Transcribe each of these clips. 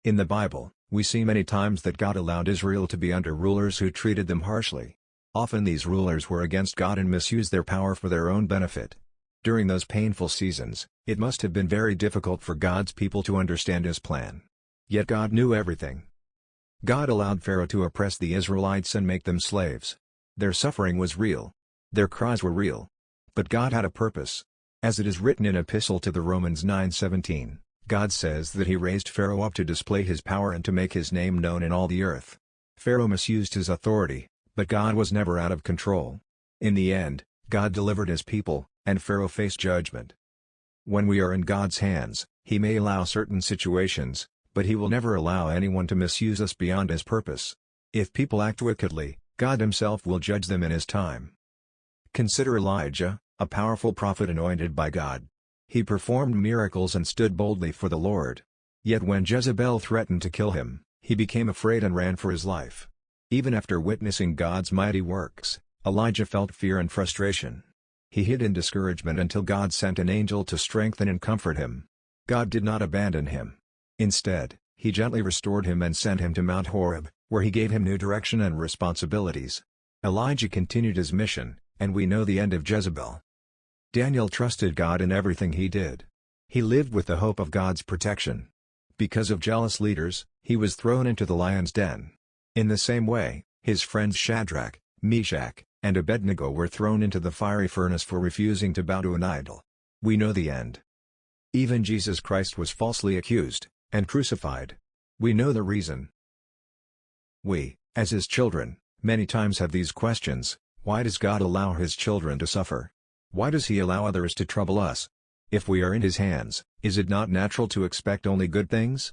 In the Bible, we see many times that God allowed Israel to be under rulers who treated them harshly. Often these rulers were against God and misused their power for their own benefit. During those painful seasons, it must have been very difficult for God's people to understand His plan. Yet God knew everything. God allowed Pharaoh to oppress the Israelites and make them slaves. Their suffering was real. Their cries were real. But God had a purpose. As it is written in Epistle to the Romans 9:17, God says that He raised Pharaoh up to display His power and to make His name known in all the earth. Pharaoh misused his authority, but God was never out of control. In the end, God delivered His people, and Pharaoh faced judgment. When we are in God's hands, He may allow certain situations, but He will never allow anyone to misuse us beyond His purpose. If people act wickedly, God Himself will judge them in His time. Consider Elijah, a powerful prophet anointed by God. He performed miracles and stood boldly for the Lord. Yet when Jezebel threatened to kill him, he became afraid and ran for his life. Even after witnessing God's mighty works, Elijah felt fear and frustration. He hid in discouragement until God sent an angel to strengthen and comfort him. God did not abandon him. Instead, He gently restored him and sent him to Mount Horeb, where He gave him new direction and responsibilities. Elijah continued his mission, and we know the end of Jezebel. Daniel trusted God in everything he did. He lived with the hope of God's protection. Because of jealous leaders, he was thrown into the lion's den. In the same way, his friends Shadrach, Meshach, and Abednego were thrown into the fiery furnace for refusing to bow to an idol. We know the end. Even Jesus Christ was falsely accused, and crucified. We know the reason. We, as His children, many times have these questions: why does God allow His children to suffer? Why does He allow others to trouble us? If we are in His hands, is it not natural to expect only good things?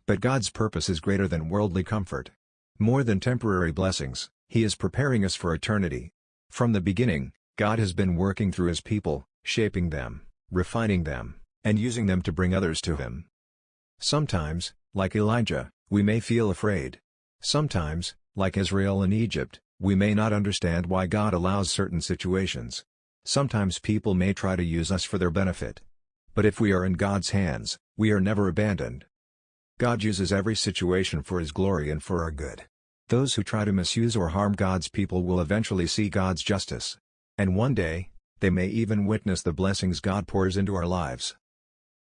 But God's purpose is greater than worldly comfort. More than temporary blessings, He is preparing us for eternity. From the beginning, God has been working through His people, shaping them, refining them, and using them to bring others to Him. Sometimes, like Elijah, we may feel afraid. Sometimes, like Israel in Egypt, we may not understand why God allows certain situations. Sometimes people may try to use us for their benefit. But if we are in God's hands, we are never abandoned. God uses every situation for His glory and for our good. Those who try to misuse or harm God's people will eventually see God's justice. And one day, they may even witness the blessings God pours into our lives.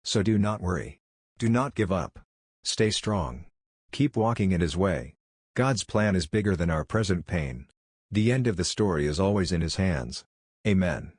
So do not worry. Do not give up. Stay strong. Keep walking in His way. God's plan is bigger than our present pain. The end of the story is always in His hands. Amen.